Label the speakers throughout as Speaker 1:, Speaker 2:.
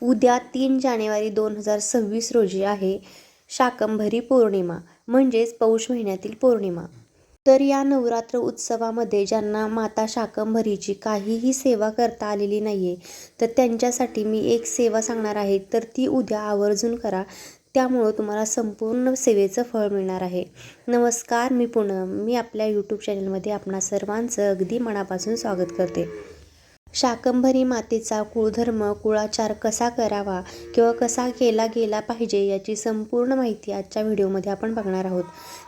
Speaker 1: उद्या 3 जानेवारी 2026 रोजी आहे शाकंभरी पौर्णिमा, म्हणजेच पौष महिन्यातील पौर्णिमा. तर या नवरात्र उत्सवामध्ये ज्यांना माता शाकंभरीची काहीही सेवा करता आलेली नाही आहे, तर त्यांच्यासाठी मी एक सेवा सांगणार आहे. तर ती उद्या आवर्जून करा. त्यामुळं तुम्हाला संपूर्ण सेवेचं फळ मिळणार आहे. नमस्कार, मी पूनम. मी आपल्या यूट्यूब चॅनलमध्ये आपणा सर्वांचं अगदी मनापासून स्वागत करते. शाकंभरी मातेचा कुळधर्म, कुळाचार कसा करावा किंवा कसा केला गेला पाहिजे याची संपूर्ण माहिती आजच्या व्हिडिओमध्ये आपण बघणार आहोत.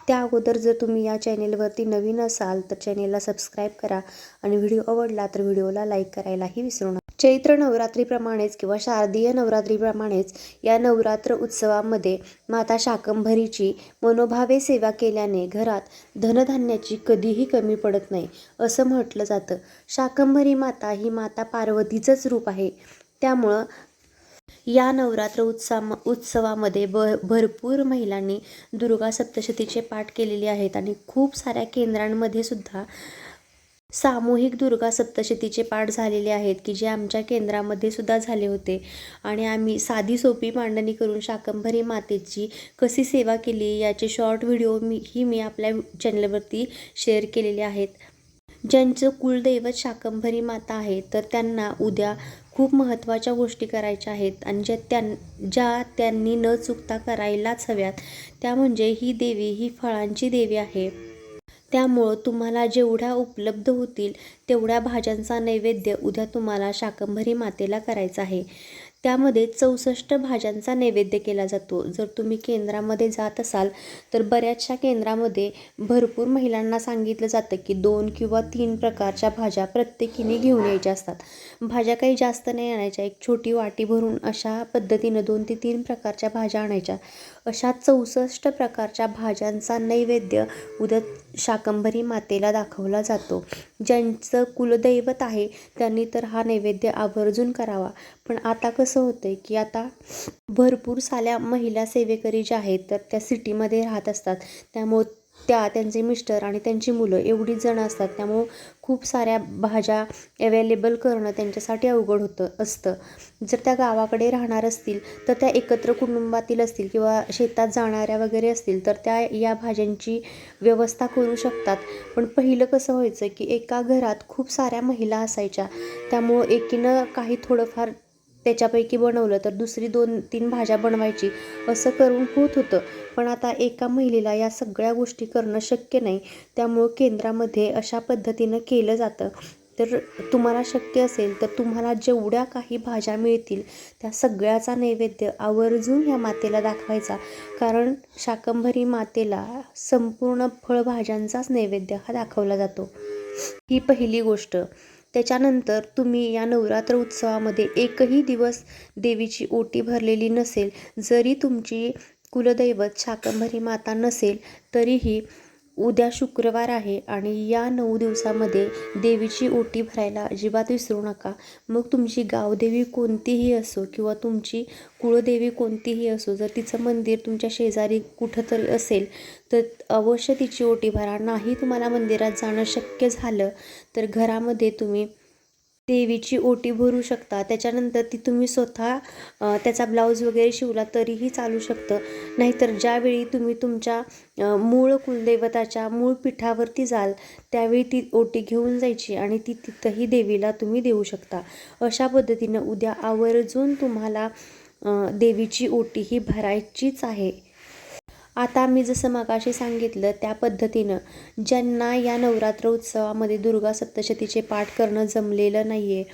Speaker 1: त्या अगोदर जर तुम्ही या चॅनेलवरती नवीन असाल तर चॅनेलला सबस्क्राईब करा आणि व्हिडिओ आवडला तर व्हिडिओला लाईक करायलाही विसरू नका. चैत्र नवरात्रीप्रमाणेच किंवा शारदीय नवरात्रीप्रमाणेच या नवरात्र उत्सवामध्ये माता शाकंभरीची मनोभावे सेवा केल्याने घरात धनधान्याची कधीही कमी पडत नाही असं म्हटलं जातं. शाकंभरी माता ही माता पार्वतीचंच रूप आहे. त्यामुळं या नवरात्र उत्सवामध्ये भरपूर महिलांनी दुर्गा सप्तशतीचे पाठ केलेले आहेत आणि खूप साऱ्या केंद्रांमध्ये सुद्धा सामूहिक दुर्गा सप्तशतीचे पाठ झालेले आहेत की जे आमच्या केंद्रामध्ये सुद्धा झाले होते. आणि आम्ही साधी सोपी मांडणी करून शाकंभरी मातेची कशी सेवा केली याचे शॉर्ट व्हिडिओ मी आपल्या चॅनलवरती शेअर केलेले आहेत. ज्यांचं कुलदैवत शाकंभरी माता आहे तर त्यांना उद्या खूप महत्त्वाच्या गोष्टी करायच्या आहेत आणि ज्या त्यांनी न चुकता करायलाच हव्यात. त्या म्हणजे ही देवी ही फळांची देवी आहे. त्यामुळं तुम्हाला जेवढ्या उपलब्ध होतील तेवढ्या भाज्यांचा नैवेद्य उद्या तुम्हाला शाकंभरी मातेला करायचा आहे. त्यामध्ये 64 भाज्यांचा नैवेद्य केला जातो. जर तुम्ही केंद्रामध्ये जात असाल तर बऱ्याचशा केंद्रामध्ये भरपूर महिलांना सांगितलं जातं की 2 किंवा 3 प्रकारच्या भाज्या प्रत्येकीने घेऊन यायच्या असतात. भाज्या काही जास्त नाही आणायच्या, एक छोटी वाटी भरून अशा पद्धतीनं 2 ते 3 प्रकारच्या भाज्या आणायच्या. अशा 64 प्रकारच्या भाज्यांचा नैवेद्य उद्या शाकंभरी मातेला दाखवला जातो. ज्यांचं कुलदैवत आहे त्यांनी तर हा नैवेद्य आवर्जून करावा. पण आता कसं होतंय की आता भरपूर साऱ्या महिला सेवेकरी ज्या आहेत तर त्या सिटीमध्ये राहत असतात. त्यामुळं त्यांचे मिस्टर आणि त्यांची मुलं एवढीच जणं असतात. त्यामुळं खूप साऱ्या भाज्या अवेलेबल करणं त्यांच्यासाठी अवघड असतं. जर त्या गावाकडे राहणार असतील तर त्या एकत्र कुटुंबातील असतील किंवा शेतात जाणाऱ्या वगैरे असतील तर त्या या भाज्यांची व्यवस्था करू शकतात. पण पहिलं कसं व्हायचं की एका घरात खूप साऱ्या महिला असायच्या. त्यामुळं एकीनं काही थोडंफार त्याच्यापैकी बनवलं तर दुसरी 2-3 भाज्या बनवायची असं करून होत होतं. पण आता एका महिलेला या सगळ्या गोष्टी करणं शक्य नाही. त्यामुळं केंद्रामध्ये अशा पद्धतीनं केलं जातं. तर तुम्हाला शक्य असेल तर तुम्हाला जेवढ्या काही भाज्या मिळतील त्या सगळ्याचा नैवेद्य आवर्जून ह्या मातेला दाखवायचा. कारण शाकंभरी मातेला संपूर्ण फळभाज्यांचाच नैवेद्य हा दाखवला जातो. ही पहिली गोष्ट. त्याच्यानंतर तुम्ही या नवरात्र उत्सवामध्ये एकही दिवस देवीची ओटी भरलेली नसेल, जरी तुमची कुलदैवत शाकंभरी माता नसेल तरीही उद्या शुक्रवार आहे आणि या 9 दिवसामध्ये देवीची ओटी भरायला अजिबात विसरू नका. मग तुमची गावदेवी कोणतीही असो किंवा तुमची कुळदेवी कोणतीही असो, जर तिचं मंदिर तुमच्या शेजारी कुठंतरी असेल तर अवश्य तिची ओटी भरा. नाही तुम्हाला मंदिरात जाणं शक्य झालं तर घरामध्ये तुम्ही देवीची ओटी भरू शकता. त्याच्यानंतर ती तुम्ही स्वतः त्याचा ब्लाऊज वगैरे शिवला तरीही चालू शकतं. नाहीतर ज्यावेळी तुम्ही तुमच्या मूळ कुलदैवताच्या मूळ पीठावरती जाल त्यावेळी ती ओटी घेऊन जायची आणि ती तिथंही देवीला तुम्ही देऊ शकता. अशा पद्धतीनं उद्या आवर्जून तुम्हाला देवीची ओटी ही भरायचीच आहे. आता मी जसं मगाशी सांगितलं त्या पद्धतीनं ज्यांना या नवरात्र उत्सवामध्ये दुर्गा सप्तशतीचे पाठ करणं जमलेलं नाही आहे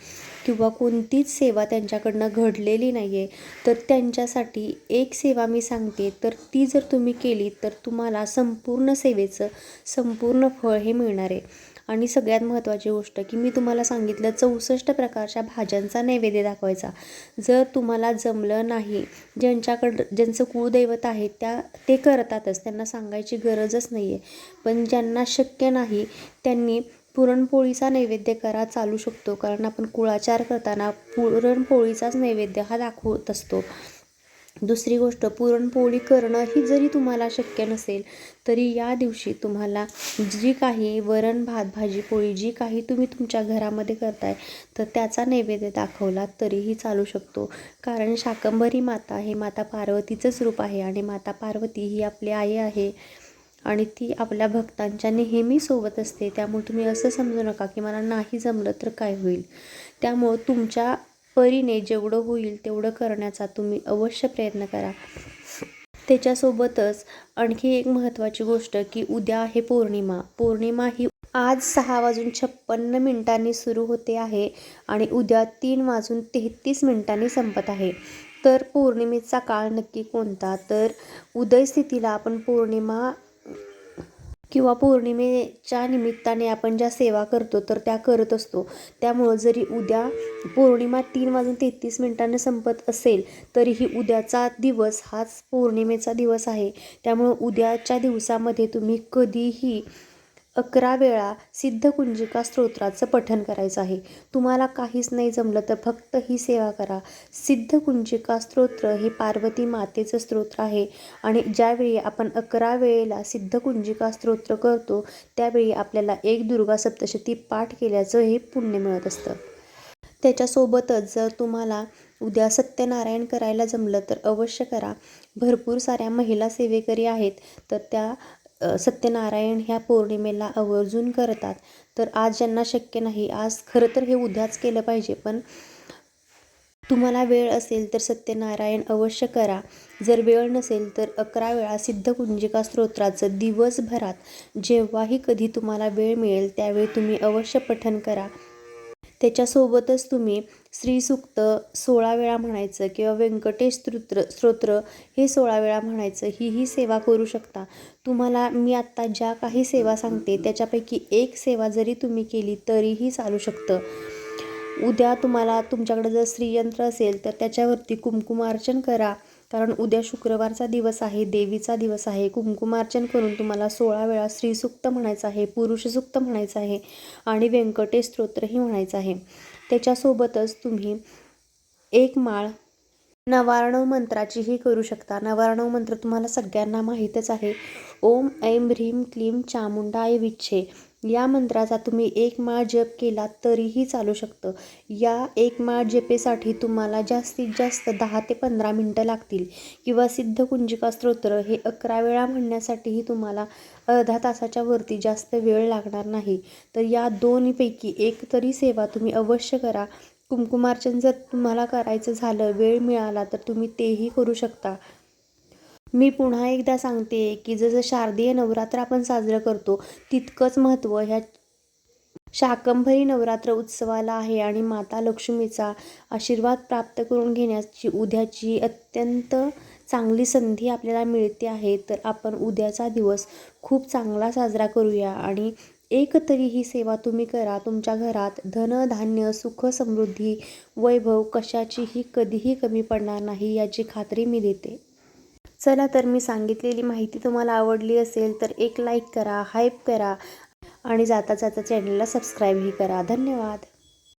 Speaker 1: किंवा कोणतीच सेवा त्यांच्याकडनं घडलेली नाही आहे तर त्यांच्यासाठी एक सेवा मी सांगते. तर ती जर तुम्ही केली तर तुम्हाला संपूर्ण सेवेचं संपूर्ण फळ हे मिळणार आहे. आणि सगळ्यात महत्त्वाची गोष्ट की मी तुम्हाला सांगितलं 64 प्रकारच्या भाज्यांचा नैवेद्य दाखवायचा. जर तुम्हाला जमलं नाही, ज्यांचं कुळदैवत आहे ते करतातच, त्यांना सांगायची गरजच नाही आहे. पण ज्यांना शक्य नाही त्यांनी पुरणपोळीचा नैवेद्य करा, चालू शकतो. कारण आपण कुळाचार करताना पुरणपोळीचाच नैवेद्य हा दाखवत असतो. दुसरी गोष्ट, पुरणपोळी करणं ही जरी तुम्हाला शक्य नसेल तरी या दिवशी तुम्हाला जी काही वरण भात भाजी पोळी जी काही तुम्ही तुमच्या घरामध्ये करताय तर त्याचा नैवेद्य दाखवला तरीही चालू शकतो. कारण शाकंभरी माता हे माता पार्वतीचंच रूप आहे आणि माता पार्वती ही आपली आई आहे आणि ती आपल्या भक्तांच्या नेहमी सोबत असते. त्यामुळे तुम्ही असं समजू नका की मला नाही जमलं तर काय होईल. त्यामुळं तुमच्या परीने जेवढं होईल तेवढं करण्याचा तुम्ही अवश्य प्रयत्न करा. त्याच्यासोबतच आणखी एक महत्त्वाची गोष्ट की उद्या आहे पौर्णिमा. पौर्णिमा ही आज 6:56 सुरू होते आहे आणि उद्या 3:33 संपत आहे. तर पौर्णिमेचा काळ नक्की कोणता, तर उदयस्थितीला आपण पौर्णिमा किंवा पौर्णिमेच्या निमित्ताने आपण ज्या सेवा करतो तर त्या करत असतो. त्यामुळं जरी उद्या पौर्णिमा 3:33 संपत असेल तरीही उद्याचा दिवस हाच पौर्णिमेचा दिवस आहे. त्यामुळं उद्याच्या दिवसामध्ये तुम्ही कधीही 11 वेळा सिद्धकुंजिका स्तोत्राचं पठण करायचं आहे. तुम्हाला काहीच नाही जमलं तर फक्त ही सेवा करा. सिद्धकुंजिका स्तोत्र हे पार्वती मातेचं स्तोत्र आहे आणि ज्यावेळी आपण 11 वेळेला सिद्धकुंजिका स्तोत्र करतो त्यावेळी आपल्याला एक दुर्गा सप्तशती पाठ केल्याचं हे पुण्य मिळत असतं. त्याच्यासोबतच जर तुम्हाला उद्या सत्यनारायण करायला जमलं तर अवश्य करा. भरपूर साऱ्या महिला सेवेकरी आहेत तर त्या सत्यनारायण ह्या पौर्णिमेला आवर्जून करतात. तर आज ज्यांना शक्य नाही, आज खरं तर हे उद्याच केलं पाहिजे, पण तुम्हाला वेळ असेल तर सत्यनारायण अवश्य करा. जर वेळ नसेल तर 11 वेळा सिद्धकुंजिका स्तोत्राचं दिवसभरात जेव्हाही कधी तुम्हाला वेळ मिळेल त्यावेळी तुम्ही अवश्य पठण करा. त्याच्यासोबतच तुम्ही श्रीसूक्त 16 वेळा म्हणायचं किंवा व्यंकटेश स्तोत्र हे 16 वेळा म्हणायचं. ही सेवा करू शकता. तुम्हाला मी आत्ता ज्या काही सेवा सांगते त्याच्यापैकी एक सेवा जरी तुम्ही केली तरीही चालू शकतं. उद्या तुम्हाला तुमच्याकडे जर श्रीयंत्र असेल तर त्याच्यावरती कुंकुमार्चन करा. कारण उद्या शुक्रवारचा दिवस आहे, देवीचा दिवस आहे. कुंकुमार्चन करून तुम्हाला 16 वेळा श्रीसूक्त म्हणायचं आहे, पुरुषसूक्त म्हणायचं आहे आणि व्यंकटेश स्तोत्रही म्हणायचं आहे. त्याच्यासोबतच तुम्ही एक माळ नवार्णव मंत्राचीही करू शकता. नवार्णव मंत्र तुम्हाला सगळ्यांना माहीतच आहे. ओम ऐं ह्रीं क्लीं चामुंडाय विच्छे या मंत्राचा तुम्ही एक माळ जप केला तरीही चालू शकतं. या एक माळ जपेसाठी तुम्हाला जास्तीत जास्त 10 ते 15 मिनटं लागतील किंवा सिद्धकुंजिका स्तोत्र हे 11 वेळा म्हणण्यासाठीही तुम्हाला अर्धा तासाच्या वरती जास्त वेळ लागणार नाही. तर या दोन्हीपैकी एक तरी सेवा तुम्ही अवश्य करा. कुंकुमार्चन जर तुम्हाला करायचं झालं, वेळ मिळाला तर तुम्ही तेही करू शकता. मी पुन्हा एकदा सांगते की जसं शारदीय नवरात्र आपण साजरं करतो तितकंच महत्त्व ह्या शाकंभरी नवरात्र उत्सवाला आहे आणि माता लक्ष्मीचा आशीर्वाद प्राप्त करून घेण्याची उद्याची अत्यंत चांगली संधी आपल्याला मिळते आहे. तर आपण उद्याचा दिवस खूप चांगला साजरा करूया आणि एक तरी ही सेवा तुम्ही करा. तुमच्या घरात धन धान्य सुख समृद्धी वैभव कशाचीही कधीही कमी पडणार नाही याची खात्री मी देते. चला तर मी सांगितलेली माहिती तुम्हाला आवडली असेल तर एक लाईक करा, हाईप करा आणि जाता जाता चॅनलला सबस्क्राईबही करा. धन्यवाद.